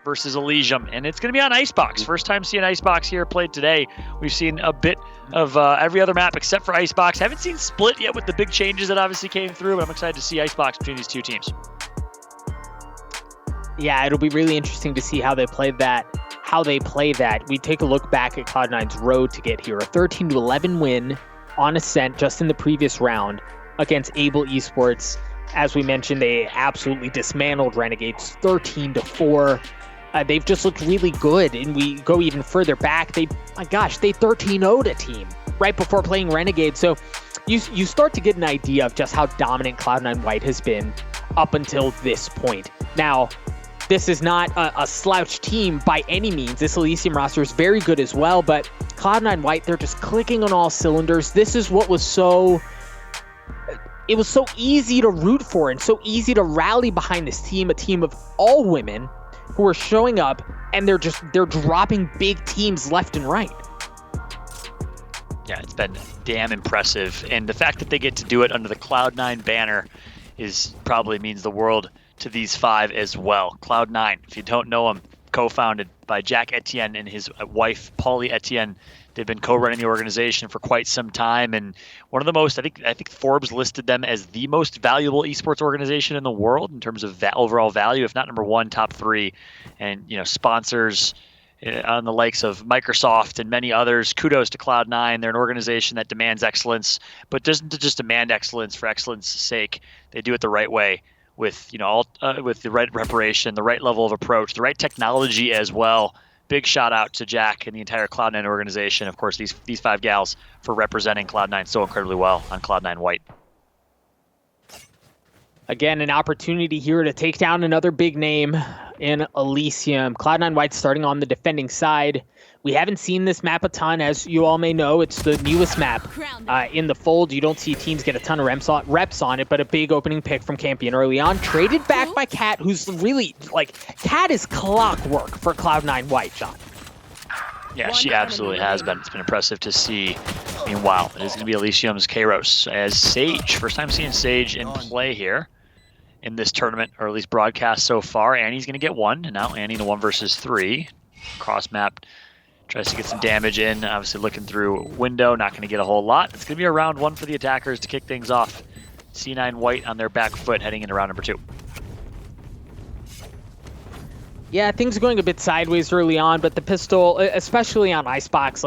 versus Elysium, and it's going to be on Icebox. First time seeing Icebox here played today. We've seen a bit of every other map except for Icebox. Haven't seen Split yet with the big changes that obviously came through, but I'm excited to see Icebox between these two teams. Yeah, it'll be really interesting to see how they play that. We take a look back at Cloud9's road to get here. A 13-11 win on Ascent just in the previous round against Able Esports. As we mentioned, they absolutely dismantled Renegades 13-4. They've just looked really good, and we go even further back. They 13-0'd a team right before playing Renegades. So you start to get an idea of just how dominant Cloud9 White has been up until this point. Now, this is not a slouch team by any means. This Elysium roster is very good as well, but Cloud9 White, they're just clicking on all cylinders. This is what was so... It was so easy to root for and so easy to rally behind this team, a team of all women who are showing up, and they're dropping big teams left and right. Yeah, it's been damn impressive, and the fact that they get to do it under the Cloud9 banner probably means the world to these five as well. Cloud9, if you don't know them, co-founded by Jack Etienne and his wife Paulie Etienne. They've been co-running the organization for quite some time, and one of the most, I think Forbes listed them as the most valuable esports organization in the world in terms of overall value, if not number one, top three. And sponsors on the likes of Microsoft and many others. Kudos to Cloud9. They're an organization that demands excellence, but doesn't just demand excellence for excellence' sake. They do it the right way, with with the right preparation, the right level of approach, the right technology as well. Big shout out to Jack and the entire Cloud9 organization. Of course, these five gals for representing Cloud9 so incredibly well on Cloud9 White. Again, an opportunity here to take down another big name in Elysium. Cloud9 White starting on the defending side. We haven't seen this map a ton, as you all may know. It's the newest map in the fold. You don't see teams get a ton of reps on it, but a big opening pick from Campion early on. Traded back by Cat, who's really, Cat is clockwork for Cloud9 White, John. Yeah, she absolutely has been. It's been impressive to see. Meanwhile, it is going to be Elysium's Kairos as Sage. First time seeing Sage in play here in this tournament, or at least broadcast so far. Annie's going to get one, and now Annie in a 1 versus 3. Cross map. Tries to get some damage in, obviously looking through window, not going to get a whole lot. It's going to be a round 1 for the attackers to kick things off. C9 White on their back foot heading into round number 2. Yeah, things are going a bit sideways early on, but the pistol, especially on Icebox,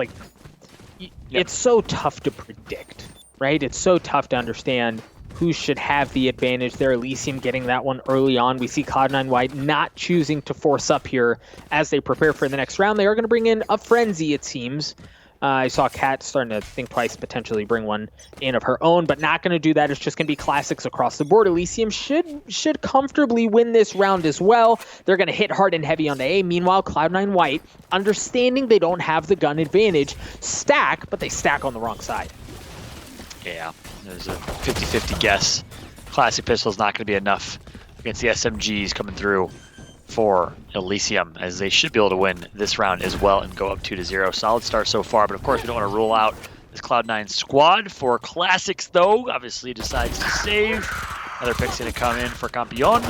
it's so tough to predict, right? It's so tough to understand who should have the advantage there. Elysium getting that one early on. We see Cloud9 White not choosing to force up here as they prepare for the next round. They are going to bring in a Frenzy, it seems. I saw Kat starting to think twice, potentially bring one in of her own, but not going to do that. It's just going to be classics across the board. Elysium should comfortably win this round as well. They're going to hit hard and heavy on the A. Meanwhile, Cloud9 White, understanding they don't have the gun advantage, stack, but they stack on the wrong side. Yeah, there's a 50-50 guess. Classic pistol's not going to be enough against the SMGs coming through for Elysium, as they should be able to win this round as well and go up 2-0. Solid start so far, but of course we don't want to rule out this Cloud9 squad. For Classics, though, obviously decides to save. Another pick's going to come in for Campion.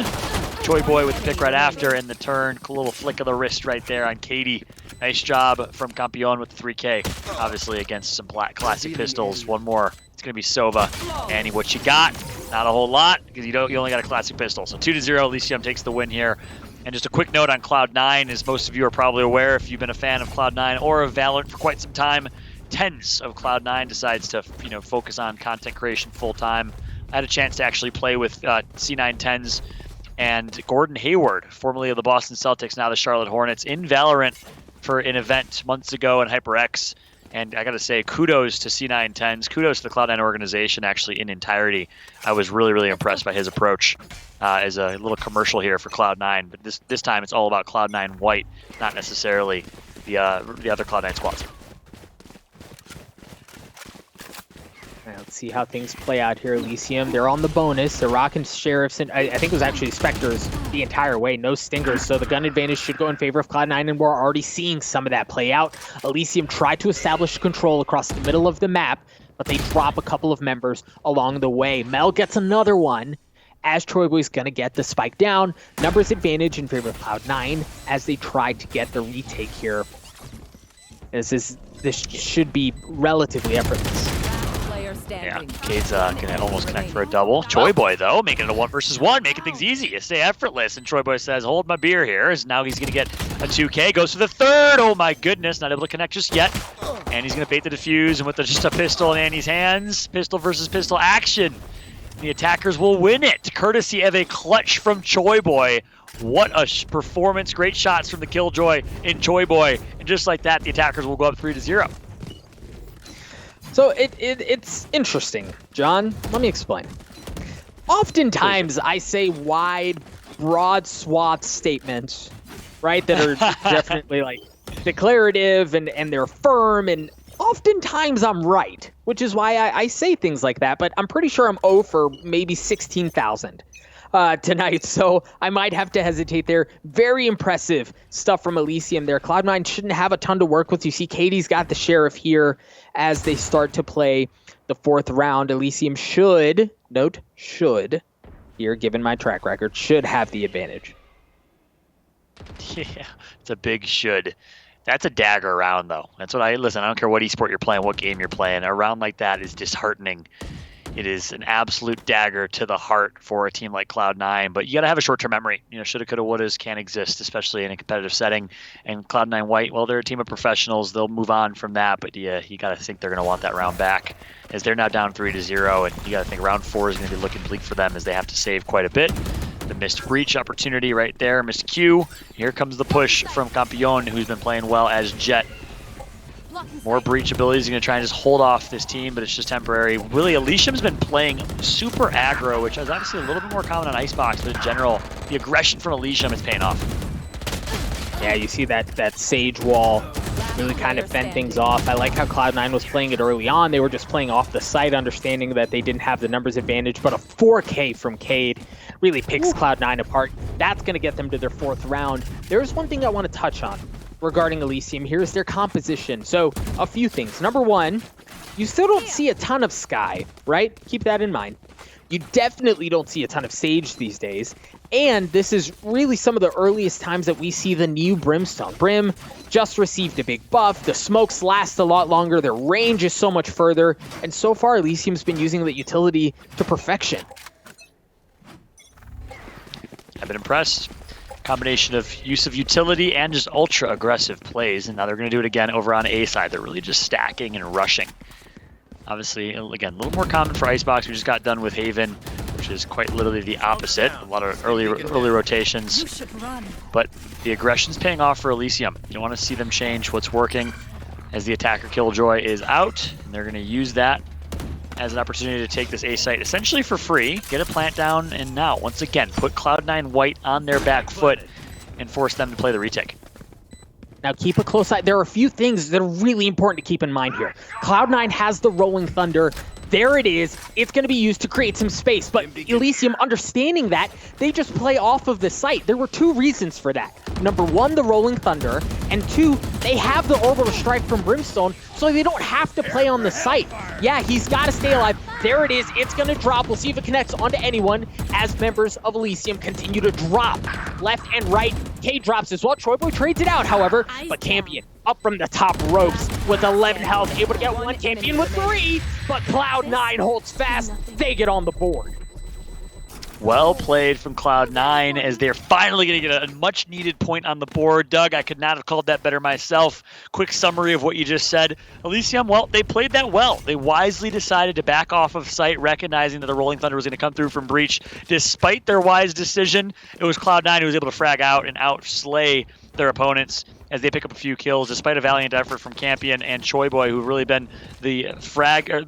Choi Boy with the pick right after, and the turn. A little flick of the wrist right there on Katie. Nice job from Campion with the 3K. Obviously against some classic pistols. One more. It's going to be Sova. Annie, what you got? Not a whole lot, because you only got a classic pistol. So 2-0, Elysium takes the win here. And just a quick note on Cloud9, as most of you are probably aware, if you've been a fan of Cloud9 or of Valorant for quite some time, Tens of Cloud9 decides to focus on content creation full time. I had a chance to actually play with C9 Tens and Gordon Hayward, formerly of the Boston Celtics, now the Charlotte Hornets, in Valorant for an event months ago in HyperX. And I got to say, kudos to C9 Tens, kudos to the Cloud9 organization actually in entirety. I was really, really impressed by his approach as a little commercial here for Cloud9. But this time it's all about Cloud9 White, not necessarily the other Cloud9 squads. Let's see how things play out here, Elysium. They're on the bonus. They're rocking Sheriffs, and I think it was actually Spectres the entire way. No Stingers, so the gun advantage should go in favor of Cloud9, and we're already seeing some of that play out. Elysium tried to establish control across the middle of the map, but they drop a couple of members along the way. Mel gets another one as Choiboy's going to get the spike down. Numbers advantage in favor of Cloud9 as they try to get the retake here. This should be relatively effortless. Yeah, Cade's gonna almost connect for a double. Choiboy though, making it a 1 versus 1, making things easy. You stay effortless, and Choiboy says, "Hold my beer here." As now he's gonna get a 2K, goes for the third. Oh my goodness, not able to connect just yet. And he's gonna bait the defuse, and with just a pistol in Annie's hands, pistol versus pistol action. The attackers will win it, courtesy of a clutch from Choiboy. What a performance! Great shots from the Killjoy in Choiboy, and just like that, the attackers will go up 3-0. So it's interesting, John. Let me explain. Oftentimes, I say wide, broad swath statements, right, that are definitely like declarative and they're firm, and oftentimes I'm right, which is why I say things like that, but I'm pretty sure I'm 0 for maybe 16,000 tonight, so I might have to hesitate there. Very impressive stuff from Elysium there. Cloud9 shouldn't have a ton to work with. You see Katie's got the Sheriff here as they start to play the 4th round. Elysium should, note, should, here, given my track record, should have the advantage. Yeah, it's a big should. That's a dagger round, though. That's what listen, I don't care what esport you're playing, what game you're playing. A round like that is disheartening. It is an absolute dagger to the heart for a team like Cloud9, but you got to have a short-term memory. You know, shoulda, coulda, wouldas can't exist, especially in a competitive setting. And Cloud9 White, well, they're a team of professionals. They'll move on from that, but yeah, you got to think they're going to want that round back, as they're now down 3-0, and you got to think round 4 is going to be looking bleak for them as they have to save quite a bit. The missed breach opportunity right there, missed Q. Here comes the push from Campion, who's been playing well as Jet. More breach abilities. He's going to try and just hold off this team, but it's just temporary. Really, Elysium's been playing super aggro, which is obviously a little bit more common on Icebox, but in general, the aggression from Elysium is paying off. Yeah, you see that Sage wall really kind of fend things off. I like how Cloud9 was playing it early on. They were just playing off the site, understanding that they didn't have the numbers advantage, but a 4K from Cade really picks Cloud9 apart. That's going to get them to their 4th round. There's one thing I want to touch on regarding Elysium. Here's their composition. So a few things. Number one, you still don't see a ton of Skye, right? Keep that in mind. You definitely don't see a ton of Sage these days. And this is really some of the earliest times that we see the new Brimstone. Brim just received a big buff. The smokes last a lot longer. Their range is so much further. And so far, Elysium's been using the utility to perfection. I've been impressed. Combination of use of utility and just ultra aggressive plays, and now they're going to do it again over on A side. They're really just stacking and rushing. Obviously, again, a little more common for Icebox. We just got done with Haven, which is quite literally the opposite. A lot of early rotations, but the aggression's paying off for Elysium. You want to see them change what's working as the attacker Killjoy is out, and they're going to use that as an opportunity to take this A site essentially for free, get a plant down, and now, once again, put Cloud9 White on their back foot and force them to play the retake. Now keep a close eye. There are a few things that are really important to keep in mind here. Cloud9 has the Rolling Thunder. There it is. It's going to be used to create some space, but Elysium, understanding that, they just play off of the site. There were 2 reasons for that. Number 1, the Rolling Thunder, and 2, they have the Orbital Strike from Brimstone, so they don't have to play on the site. Yeah, he's got to stay alive. There it is. It's going to drop. We'll see if it connects onto anyone as members of Elysium continue to drop left and right. K drops as well. Troyboy trades it out, however, but Campion up from the top ropes with 11 health, able to get 1, Campion with 3, but Cloud9 holds fast. They get on the board. Well played from Cloud9 as they're finally going to get a much-needed point on the board. Doug, I could not have called that better myself. Quick summary of what you just said. Elysium, well, they played that well. They wisely decided to back off of site, recognizing that the Rolling Thunder was going to come through from Breach. Despite their wise decision, it was Cloud9 who was able to frag out and outslay their opponents as they pick up a few kills, despite a valiant effort from Campion and Choiboy, who've really been the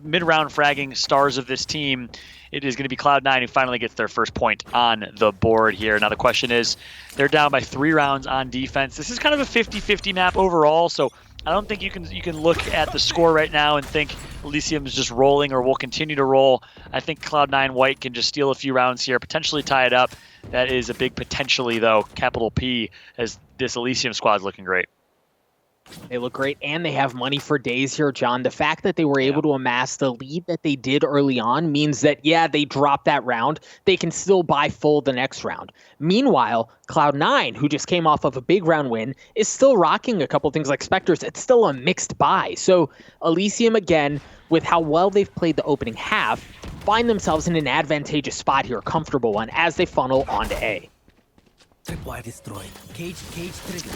mid-round fragging stars of this team. It is going to be Cloud9 who finally gets their first point on the board here. Now the question is, they're down by 3 rounds on defense. This is kind of a 50-50 map overall, so I don't think you can look at the score right now and think Elysium is just rolling or will continue to roll. I think Cloud9 White can just steal a few rounds here, potentially tie it up. That is a big potentially, though, capital P, as this Elysium squad is looking great. They look great, and they have money for days here, John. The fact that they were able to amass the lead that they did early on means that, yeah, they dropped that round. They can still buy full the next round. Meanwhile, Cloud9, who just came off of a big round win, is still rocking a couple things like Spectres. It's still a mixed buy. So Elysium, again, with how well they've played the opening half, find themselves in an advantageous spot here, a comfortable one, as they funnel onto A. Tripwire destroyed. Cage triggered.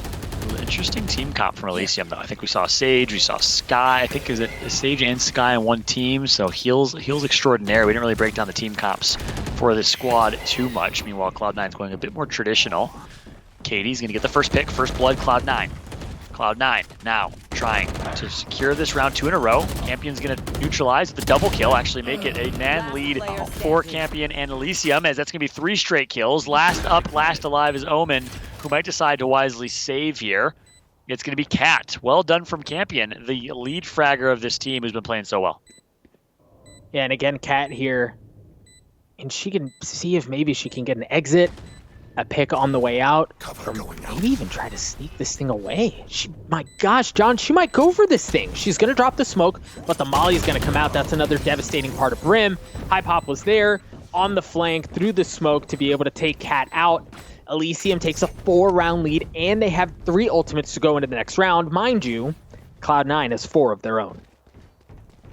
Interesting team comp from Elysium, though. I think we saw Sage, we saw Sky. I think is it Sage and Sky on one team, so heals extraordinaire. We didn't really break down the team comps for this squad too much. Meanwhile, Cloud9's going a bit more traditional. Katie's going to get the first pick, first blood, Cloud9. Cloud9 now trying to secure this round 2 in a row. Campion's going to neutralize the double kill, actually make it a man lead for Campion and Elysium, as that's going to be 3 straight kills. Last up, last alive is Omen, who might decide to wisely save here. It's going to be Cat. Well done from Campion, the lead fragger of this team who's been playing so well. Yeah, and again, Cat here, and she can see if maybe she can get an exit, a pick on the way out, or maybe even try to sneak this thing away. My gosh, John, she might go for this thing. She's going to drop the smoke, but the molly's going to come out. That's another devastating part of Brim. High Pop was there on the flank through the smoke to be able to take Cat out. Elysium takes a 4-round lead, and they have 3 ultimates to go into the next round. Mind you, Cloud9 has 4 of their own.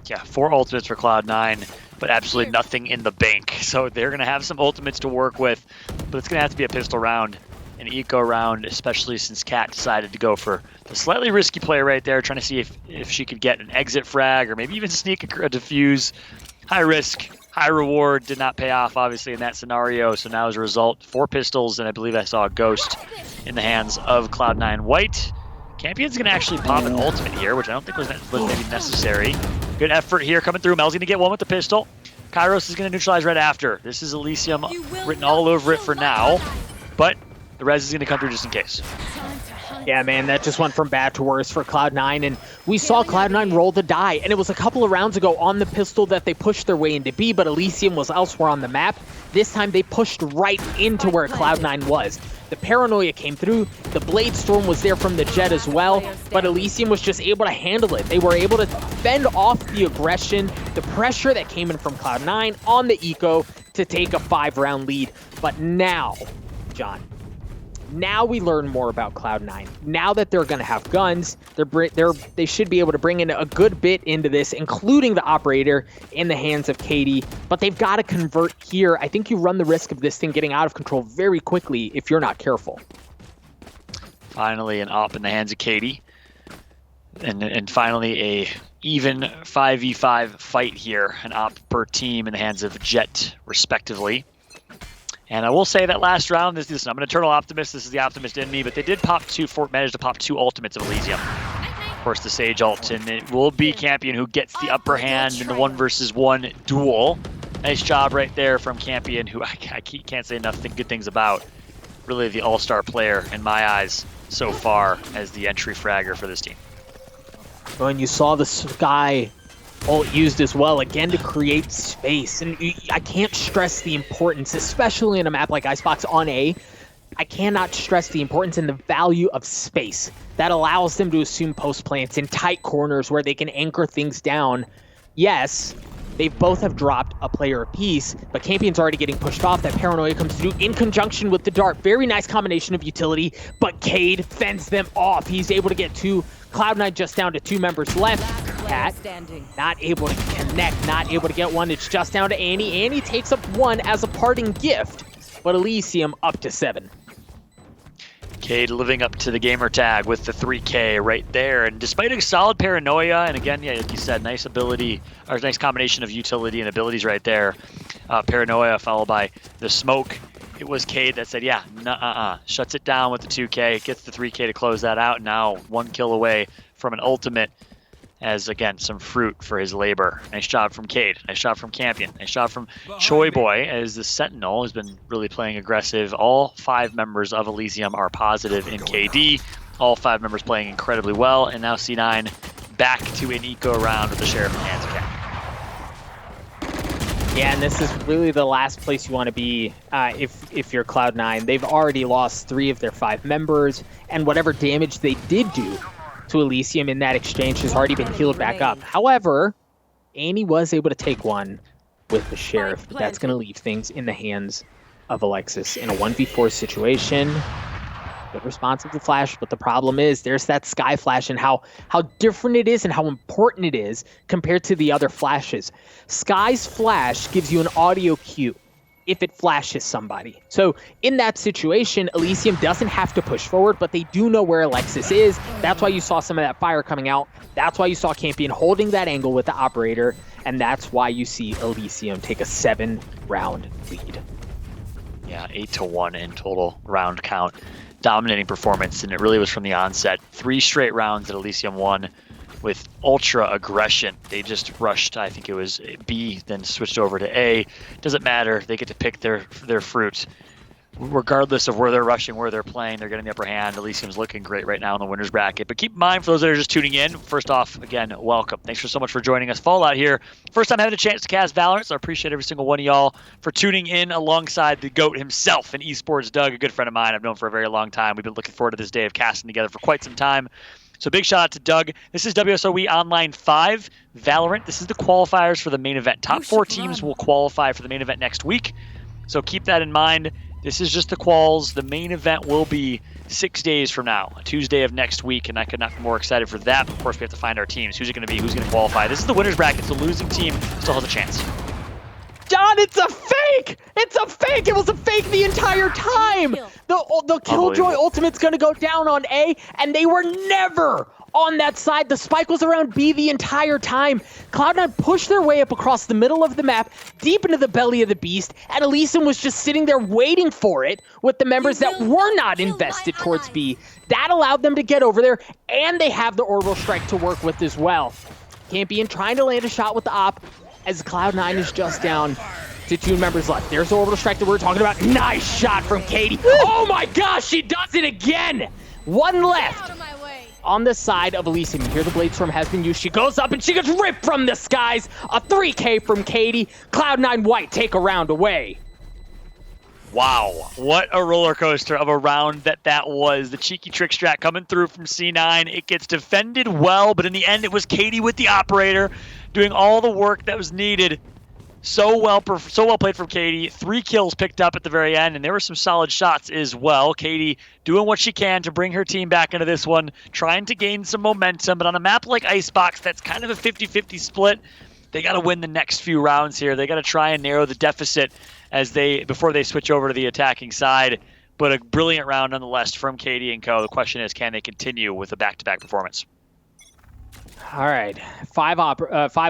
Yeah, 4 ultimates for Cloud9, but absolutely nothing in the bank. So they're going to have some ultimates to work with, but it's going to have to be a pistol round, an eco round, especially since Cat decided to go for the slightly risky play right there, trying to see if she could get an exit frag or maybe even sneak a defuse. High risk, high reward, did not pay off, obviously, in that scenario. So now as a result, 4 pistols, and I believe I saw a ghost in the hands of Cloud9 White. Campion's going to actually pop an ultimate here, which I don't think was maybe necessary. Good effort here coming through. Mel's going to get one with the pistol. Kairos is going to neutralize right after. This is Elysium written all over it for now, but the res is going to come through just in case. Yeah, man, that just went from bad to worse for Cloud9, and we saw Cloud9 roll the die, and it was a couple of rounds ago on the pistol that they pushed their way into B, but Elysium was elsewhere on the map. This time they pushed right into where Cloud9 was. The paranoia came through, the Blade Storm was there from the Jet as well, but Elysium was just able to handle it. They were able to fend off the aggression, the pressure that came in from Cloud9 on the eco to take a 5-round lead. But now, John, now we learn more about Cloud9. Now that they're going to have guns, they should be able to bring in a good bit into this, including the operator in the hands of Katie. But they've got to convert here. I think you run the risk of this thing getting out of control very quickly if you're not careful. Finally, an op in the hands of Katie. And finally, a even 5v5 fight here. An op per team in the hands of Jet, respectively. And I will say that last round, listen, I'm an eternal optimist. This is the optimist in me, but they did manage to pop 2 ultimates of Elysium. Of course, the Sage ult, and it will be Campion who gets the upper hand in the 1v1 duel. Nice job right there from Campion, who I can't say enough good things about. Really the all-star player in my eyes so far as the entry fragger for this team. When you saw the Sky ult used as well, again, to create space. And I can't stress the importance, especially in a map like Icebox on A. I cannot stress the importance and the value of space. That allows them to assume post plants in tight corners where they can anchor things down. Yes, they both have dropped a player apiece, but Campion's already getting pushed off. That paranoia comes through in conjunction with the dart. Very nice combination of utility, but Cade fends them off. He's able to get 2. Cloud9 just down to 2 members left. Cat not able to connect, not able to get one. It's just down to Annie. Annie takes up 1 as a parting gift, but Elysium up to 7. Cade living up to the gamer tag with the 3K right there. And despite a solid paranoia, and again, yeah, like you said, nice ability, or nice combination of utility and abilities right there. Paranoia followed by the smoke. It was Cade that said, yeah, shuts it down with the 2K, gets the 3K to close that out. Now 1 kill away from an ultimate. As, again, some fruit for his labor. Nice job from Cade. Nice job from Campion. Nice job from Choi Boy, as the Sentinel has been really playing aggressive. All 5 members of Elysium are positive in KD. All 5 members playing incredibly well. And now C9 back to an eco round with the Sheriff in the hands of Cap. Yeah, and this is really the last place you want to be if you're Cloud9. They've already lost 3 of their 5 members, and whatever damage they did do to Elysium in that exchange has already been healed back up. However, Annie was able to take one with the Sheriff, but that's going to leave things in the hands of Alexis in a 1v4 situation. Good response of the flash, but the problem is there's that sky flash and how different it is and how important it is compared to the other flashes. Sky's flash gives you an audio cue if it flashes somebody. So in that situation, Elysium doesn't have to push forward, but they do know where Alexis is. That's why you saw some of that fire coming out. That's why you saw Campion holding that angle with the operator, and that's why you see Elysium take a 7-round lead. Yeah, 8-1 in total round count. Dominating performance, and it really was from the onset. 3 straight rounds that Elysium won with ultra aggression. They just rushed, I think it was B, then switched over to A. Doesn't matter, they get to pick their fruit. Regardless of where they're rushing, where they're playing, they're getting the upper hand. Elysium's looking great right now in the winner's bracket. But keep in mind, for those that are just tuning in, first off, again, welcome. Thanks so much for joining us. Fallout here. First time having a chance to cast Valorant, so I appreciate every single one of y'all for tuning in alongside the GOAT himself in esports. Doug, a good friend of mine I've known for a very long time. We've been looking forward to this day of casting together for quite some time. So big shout out to Doug. This is WSOE Online 5 Valorant. This is the qualifiers for the main event. Top 4 teams will qualify for the main event next week. So keep that in mind. This is just the quals. The main event will be 6 days from now, Tuesday of next week, and I could not be more excited for that. Of course, we have to find our teams. Who's it going to be? Who's going to qualify? This is the winner's bracket. The losing team still has a chance. John, it's a fake! It's a fake! It was a fake the entire time! The Killjoy ultimate's gonna go down on A, and they were never on that side. The spike was around B the entire time. Cloud9 pushed their way up across the middle of the map, deep into the belly of the beast, and Elysium was just sitting there waiting for it with the members that were not invested towards B. That allowed them to get over there, and they have the orbital strike to work with as well. Campion trying to land a shot with the op, as Cloud9 is just down to 2 members left. There's the orbital strike that we're talking about. Nice shot from Katie. Oh my gosh, she does it again. 1 left on the side of Elysium. You hear the blade storm has been used. She goes up and she gets ripped from the skies. A 3K from Katie. Cloud9 White take a round away. Wow, what a roller coaster of a round that was. The cheeky trick strat coming through from C9. It gets defended well, but in the end it was Katie with the operator doing all the work that was needed. So well played from Katie. 3 kills picked up at the very end, and there were some solid shots as well. Katie doing what she can to bring her team back into this one, trying to gain some momentum, but on a map like Icebox, that's kind of a 50-50 split. They got to win the next few rounds here. They got to try and narrow the deficit before they switch over to the attacking side. But a brilliant round nonetheless from Katie and co. The question is, can they continue with a back-to-back performance? All right, 5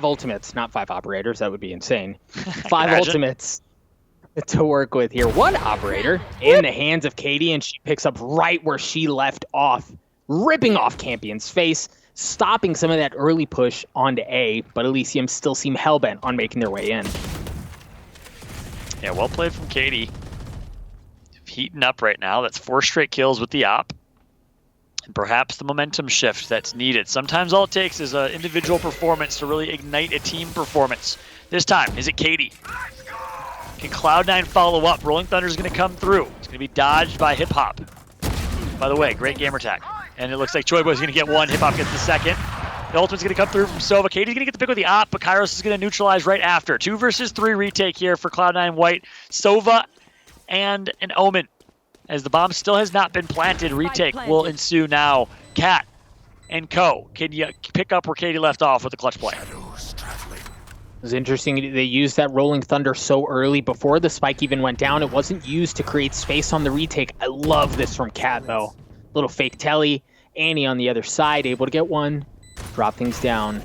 ultimates, not 5 operators. That would be insane. 5 ultimates to work with here. 1 operator in the hands of Katie, and she picks up right where she left off, ripping off Campion's face, stopping some of that early push onto A, but Elysium still seem hellbent on making their way in. Yeah, well played from Katie. Heating up right now. That's 4 straight kills with the op. And perhaps the momentum shift that's needed. Sometimes all it takes is an individual performance to really ignite a team performance. This time, is it Katie? Can Cloud9 follow up? Rolling Thunder is going to come through. It's going to be dodged by Hip Hop. By the way, great gamer tag. And it looks like Choiboy is going to get 1. Hip Hop gets the second. The ultimate's going to come through from Sova. Katie's going to get the pick with the op, but Kairos is going to neutralize right after. 2 versus 3 retake here for Cloud9 White. Sova and an Omen. As the bomb still has not been planted, retake will ensue now. Cat and co. Can you pick up where Katie left off with the clutch play? It was interesting. They used that Rolling Thunder so early before the spike even went down. It wasn't used to create space on the retake. I love this from Cat, though. Little fake telly. Annie on the other side, able to get 1. Drop things down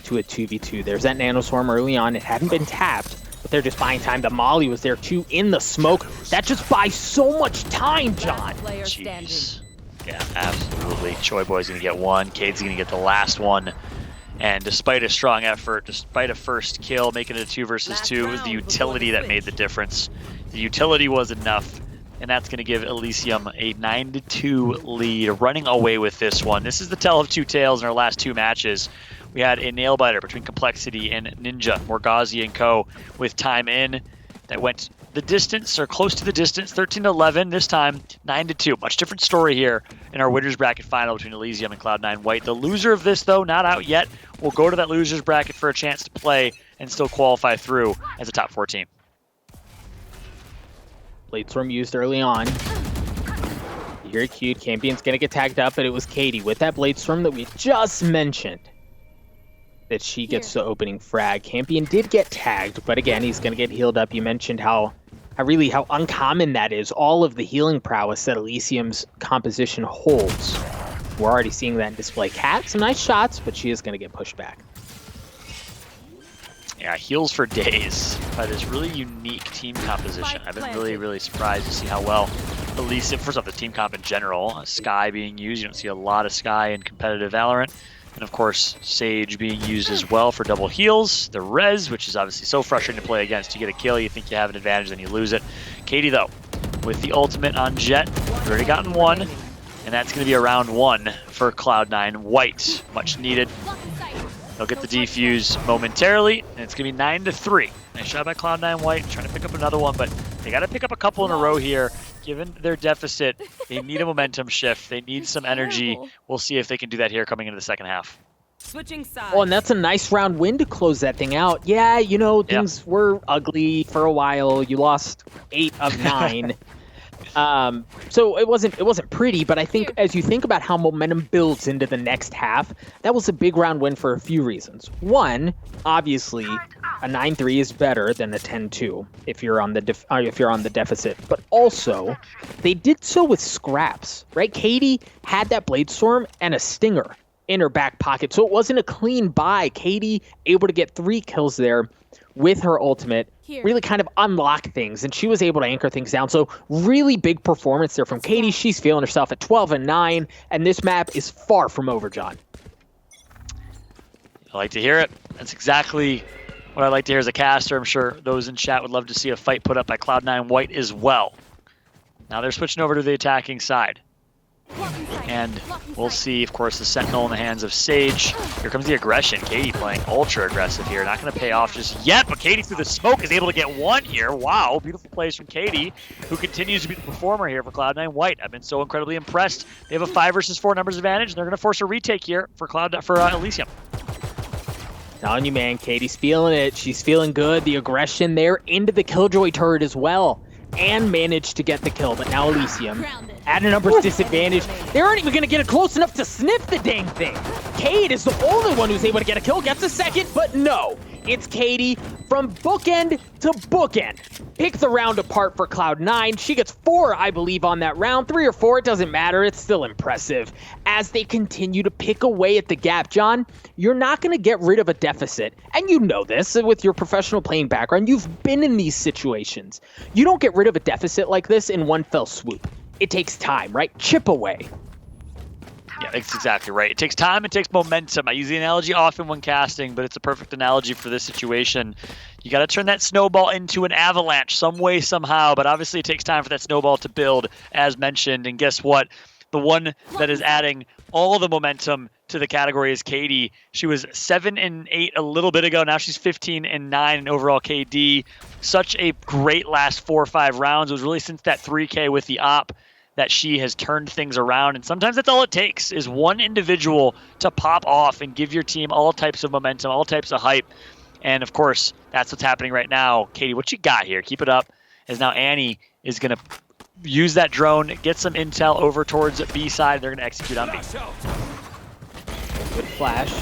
to a 2v2. There's that Nanoswarm early on. It hadn't been tapped, but they're just buying time. The Molly was there too in the smoke. That just buys so much time, John. Jeez. Yeah, absolutely. Choi Boy's going to get 1. Cade's going to get the last one. And despite a strong effort, despite a first kill, making it a 2 versus 2, it was the utility that made the difference. The utility was enough, and that's going to give Elysium a 9-2 lead, running away with this one. This is the tale of 2 tales in our last 2 matches. We had a nail-biter between Complexity and Ninja, Morgazi and co. with time in. that went the distance or close to the distance, 13-11. This time 9-2. Much different story here in our winners bracket final between Elysium and Cloud9 White. The loser of this, though, not out yet, will go to that losers bracket for a chance to play and still qualify through as a top 4 team. Bladestorm used early on. You hear it cute. Campion's going to get tagged up, but it was Katie with that Bladestorm that we just mentioned that she gets the opening frag. Campion did get tagged, but again, he's going to get healed up. You mentioned how uncommon that is. All of the healing prowess that Elysium's composition holds. We're already seeing that in display. Cat, some nice shots, but she is going to get pushed back. Yeah, heals for days by this really unique team composition. I've been really surprised to see how well Elysium, first off, the team comp in general, Skye being used. You don't see a lot of Skye in competitive Valorant. And of course, Sage being used as well for double heals. The res, which is obviously so frustrating to play against. You get a kill, you think you have an advantage, then you lose it. Katie, though, with the ultimate on Jett, you've already gotten one. And that's going to be a round 1 for Cloud9 White. Much needed. They'll get the defuse momentarily, and it's going to be 9-3. Nice shot by Cloud9 White, trying to pick up another one, but they got to pick up a couple in a row here. Given their deficit, they need a momentum shift. They need some energy. We'll see if they can do that here coming into the second half. Switching sides. Oh, and that's a nice round win to close that thing out. Yeah, you know, things were ugly for a while. You lost 8 of 9. So it wasn't pretty, but I think as you think about how momentum builds into the next half, that was a big round win for a few reasons. One, obviously, a 9-3 is better than a 10-2 if you're on the deficit. But also, they did so with scraps, right? Katie had that Bladestorm and a Stinger in her back pocket, so it wasn't a clean buy. Katie able to get 3 kills there with her ultimate, really kind of unlock things, and she was able to anchor things down. So really big performance there from Katie. She's feeling herself at 12-9, and this map is far from over, John. I like to hear it. That's exactly what I like to hear as a caster. I'm sure those in chat would love to see a fight put up by Cloud9 White as well. Now they're switching over to the attacking side. And we'll see, of course, the Sentinel in the hands of Sage. Here comes the aggression. Katie playing ultra aggressive here. Not going to pay off just yet, but Katie through the smoke is able to get one here. Wow, beautiful plays from Katie, who continues to be the performer here for Cloud9 White. I've been so incredibly impressed. They have a 5 versus 4 numbers advantage, and they're going to force a retake here for Elysium. Telling you, man, Katie's feeling it. She's feeling good. The aggression there into the Killjoy turret as well. And managed to get the kill, but now Elysium at a numbers disadvantage. They aren't even going to get it close enough to sniff the dang thing. Cade is the only one who's able to get a kill, gets a second, but no. It's Katie from bookend to bookend. Pick the round apart for Cloud9. She gets 4, I believe, on that round. 3 or 4, it doesn't matter. It's still impressive. As they continue to pick away at the gap, John, you're not going to get rid of a deficit. And you know this with your professional playing background. You've been in these situations. You don't get rid of a deficit like this in one fell swoop. It takes time, right? Chip away. Yeah, that's exactly right. It takes time, it takes momentum. I use the analogy often when casting, but it's a perfect analogy for this situation. You got to turn that snowball into an avalanche some way, somehow, but obviously it takes time for that snowball to build, as mentioned. And guess what? The one that is adding all the momentum to the category is Katie. She was 7-8 a little bit ago. Now she's 15-9 in overall KD. Such a great last 4 or 5 rounds. It was really since that 3K with the op that she has turned things around, and sometimes that's all it takes is one individual to pop off and give your team all types of momentum, all types of hype. And of course, that's what's happening right now. Katie, what you got here? Keep it up, as now Annie is going to use that drone, get some intel over towards B side. They're going to execute on B. Good flash.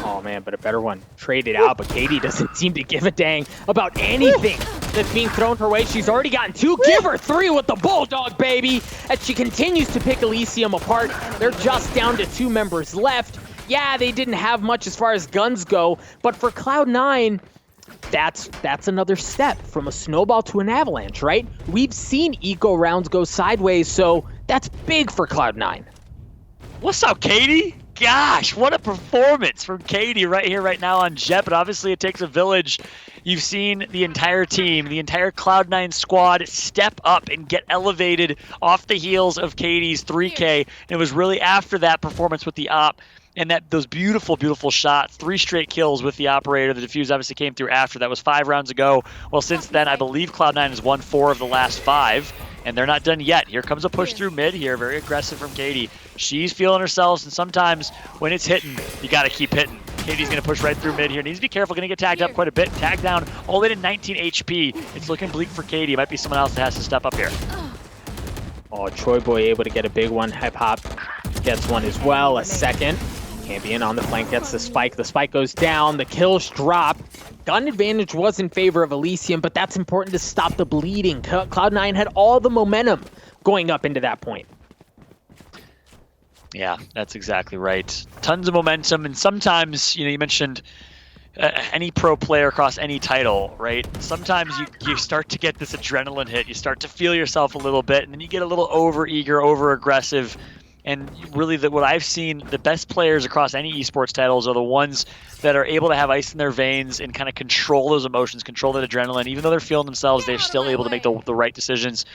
Oh man, but a better one. Traded out, but Katie doesn't seem to give a dang about anything that's being thrown her way. She's already gotten 2. Give her 3 with the Bulldog, baby! As she continues to pick Elysium apart. They're just down to 2 members left. Yeah, they didn't have much as far as guns go, but for Cloud9, that's another step from a snowball to an avalanche, right? We've seen eco rounds go sideways, so that's big for Cloud9. What's up, Katie? Gosh, what a performance from Katie right here, right now on Jett, but obviously it takes a village. You've seen the entire team, the entire Cloud9 squad step up and get elevated off the heels of Katie's 3K. And it was really after that performance with the op And those beautiful, beautiful shots, 3 straight kills with the operator. The defuse obviously came through after. That was 5 rounds ago. Well, since then, I believe Cloud9 has won 4 of the last 5, and they're not done yet. Here comes a push through mid here, very aggressive from Katie. She's feeling herself, and sometimes when it's hitting, you got to keep hitting. Katie's going to push right through mid here. Needs to be careful, going to get tagged up quite a bit. Tagged down all the way to 19 HP. It's looking bleak for Katie. It might be someone else that has to step up here. Oh, Troy Boy able to get a big one. Hip Hop gets one as well. A second. Campion on the flank gets the spike. The spike goes down. The kills drop. Gun advantage was in favor of Elysium, but that's important to stop the bleeding. Cloud9 had all the momentum going up into that point. Yeah, that's exactly right. Tons of momentum, and sometimes, you mentioned any pro player across any title, right? Sometimes you start to get this adrenaline hit. You start to feel yourself a little bit, and then you get a little over-eager, over-aggressive. And really, what I've seen, the best players across any esports titles are the ones that are able to have ice in their veins and kind of control those emotions, control that adrenaline. Even though they're feeling themselves, they're still able to make the right decisions.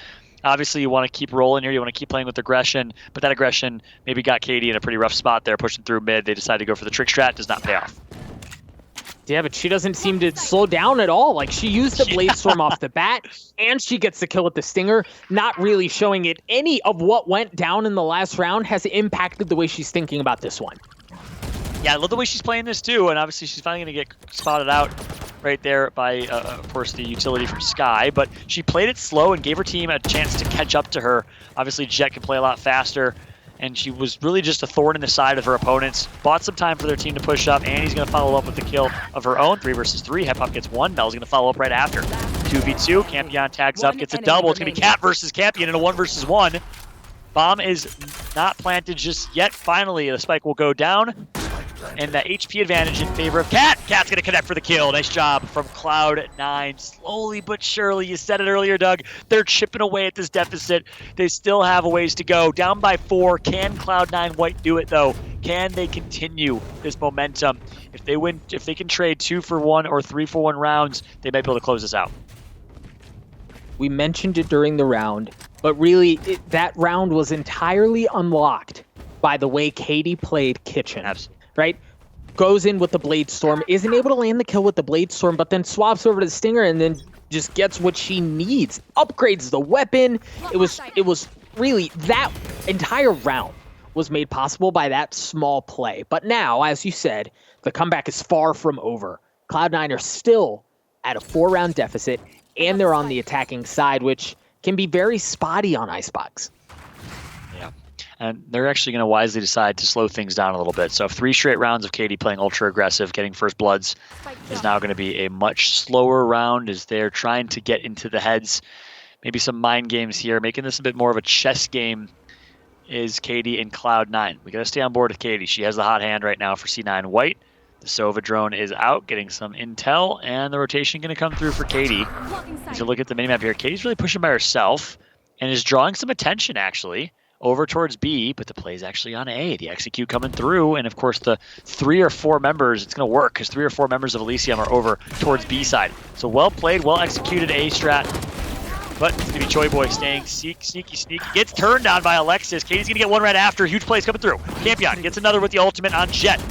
Obviously, you want to keep rolling here. You want to keep playing with aggression. But that aggression maybe got Katie in a pretty rough spot there, pushing through mid. They decided to go for the trick strat. Does not pay off. Yeah, but she doesn't seem to slow down at all. Like, she used the Blade Storm off the bat, and she gets the kill with the Stinger, not really showing it. Any of what went down in the last round has impacted the way she's thinking about this one. Yeah, I love the way she's playing this, too, and obviously she's finally going to get spotted out right there by, of course, the utility from Sky, but she played it slow and gave her team a chance to catch up to her. Obviously, Jet can play a lot faster, and she was really just a thorn in the side of her opponents. Bought some time for their team to push up. Annie's going to follow up with the kill of her own. 3 versus 3. Hip Hop gets 1. Mel's going to follow up right after. 2v2. Campion tags up, gets a double. It's going to be Cat versus Campion in a 1 versus 1. Bomb is not planted just yet. Finally, the spike will go down. And that HP advantage in favor of Cat. Cat's going to connect for the kill. Nice job from Cloud9. Slowly but surely, you said it earlier, Doug, they're chipping away at this deficit. They still have a ways to go. Down by 4. Can Cloud9 White do it, though? Can they continue this momentum? If they win, if they can trade 2-for-1 or 3-for-1 rounds, they might be able to close this out. We mentioned it during the round, but really, that round was entirely unlocked by the way Katie played Kitchen. Absolutely. Right? Goes in with the Blade Storm, isn't able to land the kill with the Blade Storm, but then swaps over to the Stinger and then just gets what she needs. Upgrades the weapon. It was really, that entire round was made possible by that small play. But now, as you said, the comeback is far from over. Cloud9 are still at a 4-round deficit, and they're on the attacking side, which can be very spotty on Icebox. And they're actually going to wisely decide to slow things down a little bit. So 3 straight rounds of Katie playing ultra aggressive, getting first bloods, is now going to be a much slower round as they're trying to get into the heads. Maybe some mind games here, making this a bit more of a chess game is Katie and Cloud9. We got to stay on board with Katie. She has the hot hand right now for C9 White. The Sova drone is out, getting some intel, and the rotation going to come through for Katie. As you look at the minimap here, Katie's really pushing by herself and is drawing some attention, actually, over towards B, but the play's actually on A. The execute coming through, and of course the 3 or 4 members, it's going to work because 3 or 4 members of Elysium are over towards B side. So well played, well executed A strat, but it's going to be Choi Boy staying sneaky. Gets turned on by Alexis. Katie's going to get one right after. Huge plays coming through. Campion gets another with the ultimate on Jet.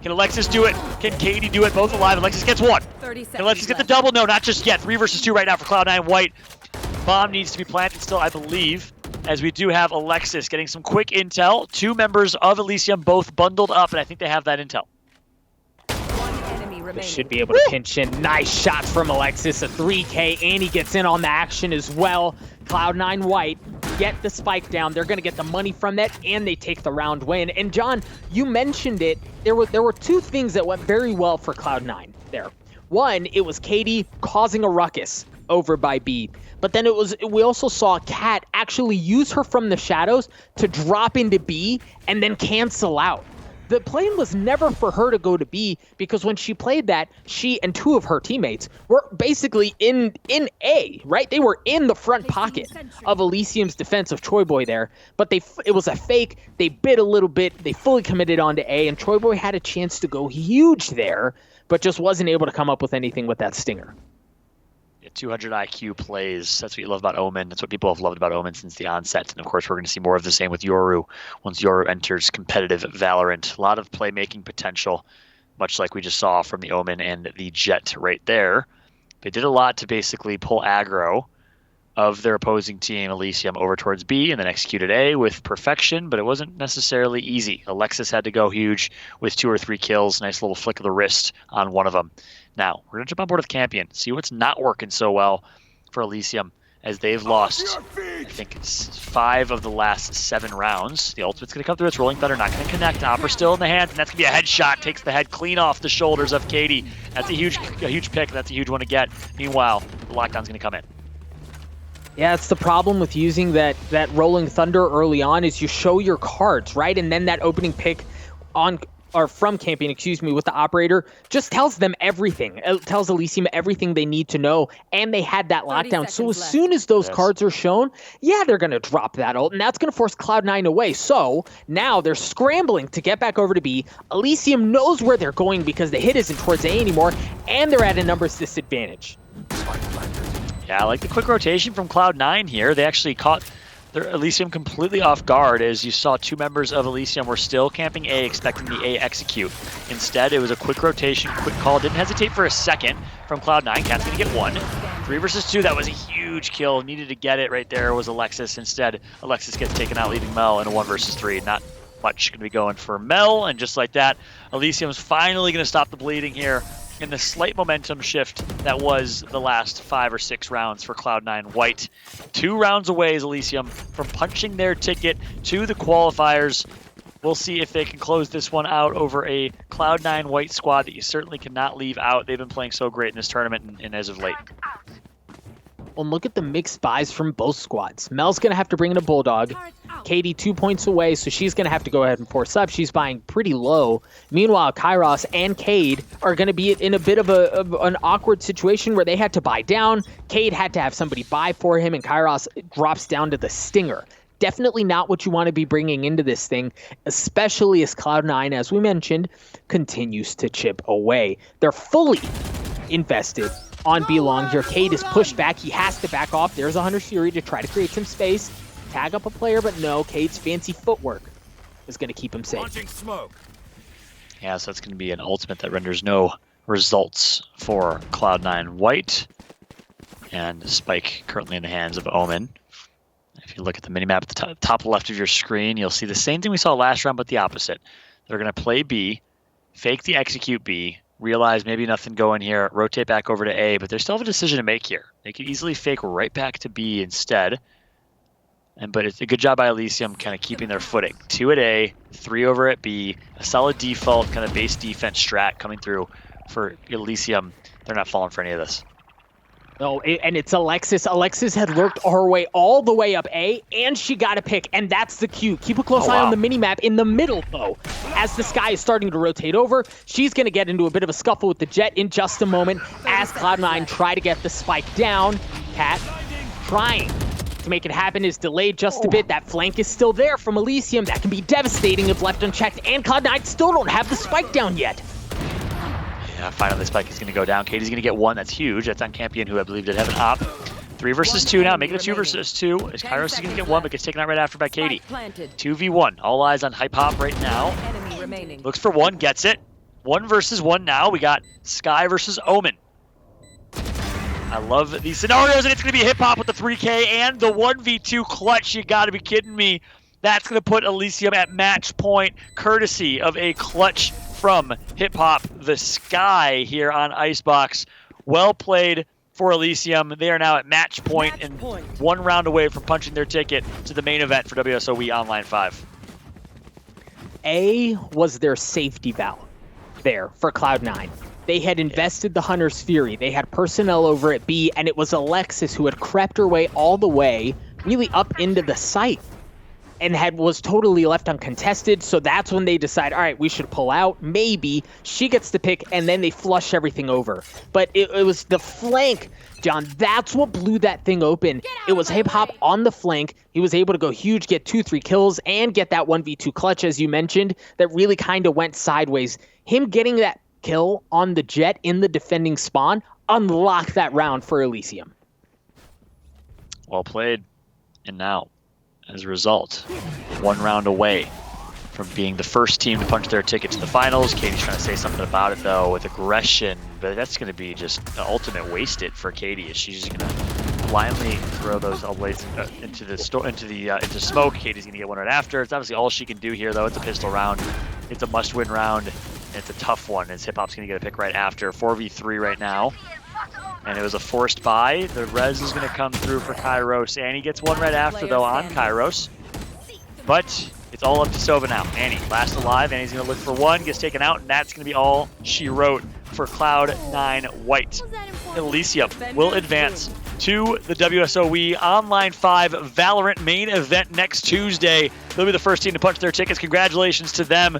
Can Alexis do it? Can Katie do it? Both alive. Alexis gets 1. Can Alexis get the double? No, not just yet. 3 versus 2 right now for Cloud9 White. Bomb needs to be planted still, I believe, as we do have Alexis getting some quick intel. 2 members of Elysium both bundled up, and I think they have that intel. They should be able to pinch in. Nice shots from Alexis. A 3K. Annie gets in on the action as well. Cloud9 White get the spike down. They're going to get the money from that, and they take the round win. And John, you mentioned it. There were 2 things that went very well for Cloud9 there. One, it was Katie causing a ruckus over by B. But then we also saw Cat actually use her from the shadows to drop into B and then cancel out. The plan was never for her to go to B because when she played that, she and 2 of her teammates were basically in A, right? They were in the front pocket of Elysium's defense of Choi Boy there, but it was a fake. They bit a little bit. They fully committed onto A, and Choi Boy had a chance to go huge there, but just wasn't able to come up with anything with that Stinger. 200 IQ plays. That's what you love about Omen. That's what people have loved about Omen since the onset. And of course, we're going to see more of the same with Yoru once Yoru enters competitive Valorant. A lot of playmaking potential, much like we just saw from the Omen and the Jet right there. They did a lot to basically pull aggro of their opposing team, Elysium, over towards B and then executed A with perfection, but it wasn't necessarily easy. Alexis had to go huge with 2 or 3 kills. Nice little flick of the wrist on one of them. Now, we're going to jump on board with Campion, see what's not working so well for Elysium as they've lost, I think it's 5 of the last 7 rounds. The ultimate's going to come through. It's rolling thunder, not going to connect. Opper still in the hands, and that's going to be a headshot. Takes the head clean off the shoulders of Katie. That's a huge pick, and that's a huge one to get. Meanwhile, the lockdown's going to come in. Yeah, it's the problem with using that rolling thunder early on is you show your cards, right? And then that opening pick from Campion, with the operator just tells them everything. It tells Elysium everything they need to know, and they had that lockdown. So as soon as those cards are shown, yeah, they're going to drop that ult, and that's going to force Cloud9 away. So now they're scrambling to get back over to B. Elysium knows where they're going because the hit isn't towards A anymore, and they're at a numbers disadvantage. Yeah, I like the quick rotation from Cloud9 here. They actually caught their Elysium completely off guard, as you saw 2 members of Elysium were still camping A, expecting the A execute. Instead, it was a quick rotation, quick call. Didn't hesitate for a second from Cloud9. Cat's going to get 1. 3 versus 2, that was a huge kill. Needed to get it right there was Alexis. Instead, Alexis gets taken out, leaving Mel in a 1 versus 3. Not much going to be going for Mel, and just like that, Elysium's finally going to stop the bleeding here in the slight momentum shift that was the last 5 or 6 rounds for Cloud9 White. 2 rounds away is Elysium from punching their ticket to the qualifiers. We'll see if they can close this one out over a Cloud9 White squad that you certainly cannot leave out. They've been playing so great in this tournament and as of late. Well, look at the mixed buys from both squads. Mel's going to have to bring in a Bulldog. Katie 2 points away, so she's going to have to go ahead and force up. She's buying pretty low. Meanwhile, Kairos and Cade are going to be in a bit of an awkward situation where they had to buy down. Cade had to have somebody buy for him, and Kairos drops down to the Stinger. Definitely not what you want to be bringing into this thing, especially as Cloud9, as we mentioned, continues to chip away. They're fully invested on B long here. Cade is pushed back. He has to back off. There's a Hunter's Fury to try to create some space. Tag up a player, but no. Cade's fancy footwork is going to keep him safe. Smoke. Yeah, so that's going to be an ultimate that renders no results for Cloud9 White. And Spike currently in the hands of Omen. If you look at the minimap at the top left of your screen, you'll see the same thing we saw last round, but the opposite. They're going to play B, fake the execute B, realize maybe nothing going here, rotate back over to A, but they still have a decision to make here. They could easily fake right back to B instead. But it's a good job by Elysium kind of keeping their footing. 2 at A, 3 over at B, a solid default kind of base defense strat coming through for Elysium. They're not falling for any of this. No, and it's Alexis. Alexis had lurked her way all the way up A, and she got a pick, and that's the cue. Keep a close eye on the minimap in the middle, though. As the sky is starting to rotate over, she's going to get into a bit of a scuffle with the Jet in just a moment as Cloud9 try to get the spike down. Cat trying to make it happen is delayed just a bit. That flank is still there from Elysium. That can be devastating if left unchecked, and Cloud9 still don't have the spike down yet. Yeah, finally the spike is going to go down. Katie's going to get 1. That's huge. That's on Campion, who I believe did have an op. 3 versus 2 now. Make it a 2 versus 2. As Kairos is going to get 1, but gets taken out right after by Katie. 2v1. All eyes on Hype Hop right now. Looks for 1. Gets it. 1 versus 1 now. We got Sky versus Omen. I love these scenarios, and it's going to be Hip Hop with the 3K and the 1v2 clutch. You got to be kidding me. That's going to put Elysium at match point, courtesy of a clutch from Hip Hop, the Sky here on Icebox. Well played for Elysium. They are now at match point and 1 round away from punching their ticket to the main event for WSOE Online 5. A was their safety valve there for Cloud9. They had invested the Hunter's Fury. They had personnel over at B, and it was Alexis who had crept her way all the way, really up into the site, and was totally left uncontested. So that's when they decide, all right, we should pull out. Maybe she gets the pick, and then they flush everything over. But it was the flank, John. That's what blew that thing open. It was Hip Hop on the flank. He was able to go huge, get 2-3 kills, and get that 1v2 clutch, as you mentioned, that really kind of went sideways. Him getting that kill on the Jet in the defending spawn, unlock that round for Elysium. Well played. And now, as a result, 1 round away from being the first team to punch their ticket to the finals. Katie's trying to say something about it, though, with aggression. But that's going to be just the ultimate wasted for Katie. She's just going to blindly throw those blades into smoke. Katie's going to get one right after. It's obviously all she can do here, though. It's a pistol round. It's a must-win round. And it's a tough one, as Hip Hop's going to get a pick right after. 4v3 right now. And it was a forced buy. The res is going to come through for Kairos. Annie gets one right after, though, on Kairos. But it's all up to Sova now. Annie, last alive. Annie's going to look for one, gets taken out, and that's going to be all she wrote for Cloud9 White. Elysium will advance to the WSOE Online 5 Valorant main event next Tuesday. They'll be the first team to punch their tickets. Congratulations to them.